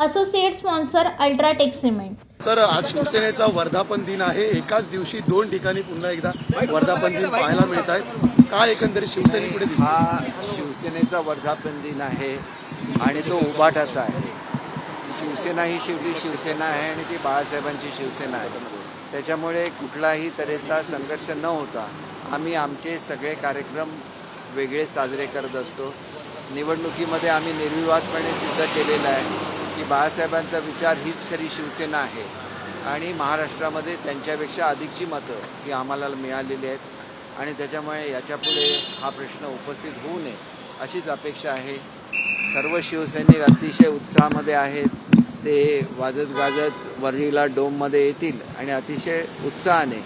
Associate sponsor UltraTech cement. Sir, आज शिवसेनेचा वर्धापन दिन आहे। एकाच दिवशी दोन ठिकाणी पुन्हा एकदा वर्धापन दिन पाहायला मिळत आहे। काय एकंदरीत शिवसेनेपुढे दिसतं? हा शिवसेनेचा वर्धापन दिन आहे आणि तो उभाटाचा आहे। शिवसेना ही शेवटी शिवसेना आहे आणि ती बाळासाहेबांची शिवसेना आहे। त्याच्यामुळे कुठलाही तऱ्हेचा संघर्ष न होता आम्ही आमचे सगळे कार्यक्रम वेगळे साजरे करत असतो। निवडणुकीमध्ये आम्ही निर्विवादपणे सिद्ध केलेलं आहे की बाळासाहेबांचा विचार हीच खरी शिवसेना आहे आणि महाराष्ट्रामध्ये त्यांच्यापेक्षा अधिकची मतं ही आम्हाला मिळालेली आहेत आणि त्याच्यामुळे याच्यापुढे हा प्रश्न उपस्थित होऊ नये अशीच अपेक्षा आहे। सर्व शिवसैनिक अतिशय उत्साहामध्ये आहेत। ते वाजत गाजत वरळीला डोममध्ये येतील आणि अतिशय उत्साहाने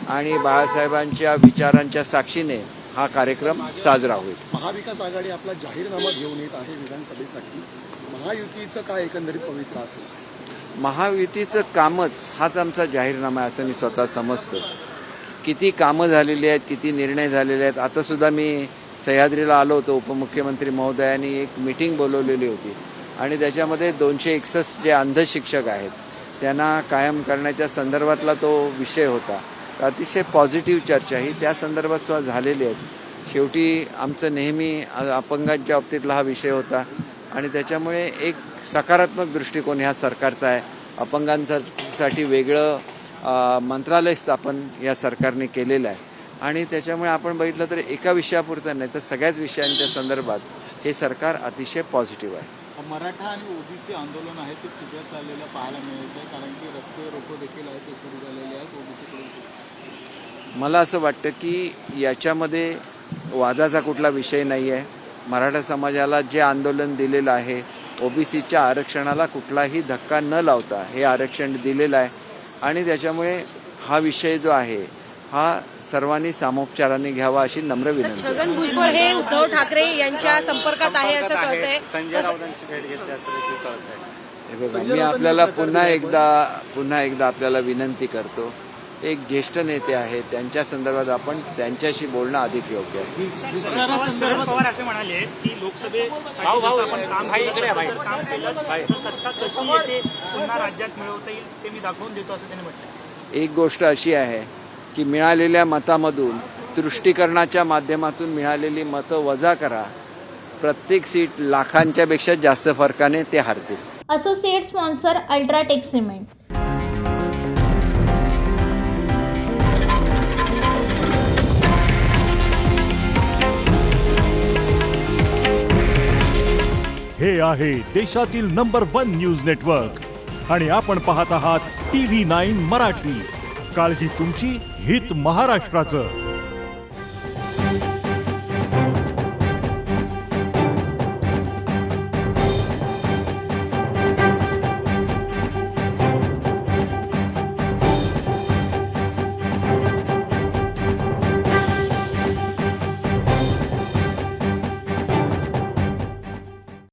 आणि बाळासाहेबांच्या विचारांच्या साक्षीने हा कार्यक्रम साजरा होईल। महाविकास आघाडी आपला जाहीरनामा घेऊन येत आहे विधानसभेसाठी। महायुतीचं काय एकंदरीत पवित्र असेल? महायुतीचं कामच हाच आमचा जाहीरनामा आहे असं मी स्वतः समजतो। किती कामं झालेली आहेत, किती निर्णय झालेले आहेत। आता सुद्धा मी सह्याद्रीला आलो होतो। उपमुख्यमंत्री महोदयांनी एक मीटिंग बोलवलेली होती आणि त्याच्यामध्ये 261 जे अंध शिक्षक आहेत त्यांना कायम करण्याच्या संदर्भातला तो विषय होता। अतिशय पॉझिटिव्ह चर्चा ही त्या संदर्भात सुद्धा झालेली आहे। शेवटी आमचं नेहमी अपंगांच्या बाबतीतला हा विषय होता आणि त्याच्यामुळे एक सकारात्मक दृष्टिकोन ह्या सरकारचा आहे। अपंगांसाठी वेगळं मंत्रालय स्थापन या सरकारने केलेलं आहे आणि त्याच्यामुळे आपण बघितलं तर एका विषयापुरतं नाही तर सगळ्याच विषयांच्या संदर्भात हे सरकार अतिशय पॉझिटिव्ह आहे। मराठा आणि ओबीसी आंदोलन आहे ते चिघळत चाललेलं पाहायला मिळत आहे, कारण की रस्ते रोको देखील आहे ते सुरू झालेले आहेत ओबीसीकडून। मला असं वाटतं की याच्यामध्ये वादाचा कुठला विषय नाही आहे। मराठा समाजाला जे आंदोलन दिलेलं आहे, ओबीसीच्या आरक्षणाला कुठलाही धक्का न लावता हे आरक्षण दिलेलं आहे आणि त्याच्यामुळे हा विषय जो आहे हा सर्वांनी सामोपचाराने घ्यावा अशी नम्र विनंती। छगन भुजबळ हे उद्धव ठाकरे यांच्या संपर्कात आहे असं कळतंय। संजय राऊतांची भेट घेतली असं देखील कळतंय। हे बघा, मी आपल्याला पुन्हा एकदा आपल्याला विनंती करतो। एक ज्येष्ठ नेते आहेत, त्यांच्या संदर्भात आपण त्यांच्याशी बोलणं अधिक योग्य आहे। शरद पवार असे म्हणाले की लोकसभेसाठी आपण काम केलं, सत्ता कशी येते पुन्हा राज्यात मिळवता येईल ते मी दाखवून देतो असं त्यांनी म्हटलं। एक गोष्ट अशी आहे की मिळालेल्या मतामधून तुष्टीकरणाच्या माध्यमातून मिळालेली मतं वजा करा। प्रत्येक सीट लाखांच्या पेक्षा जास्त फरकाने ते हारतील। Associate sponsor UltraTech cement. हे आहे देशातील नंबर 1 न्यूज नेटवर्क आणि आपण पाहत आहात TV9 मराठी। काळजी तुमची, हित महाराष्ट्राचं।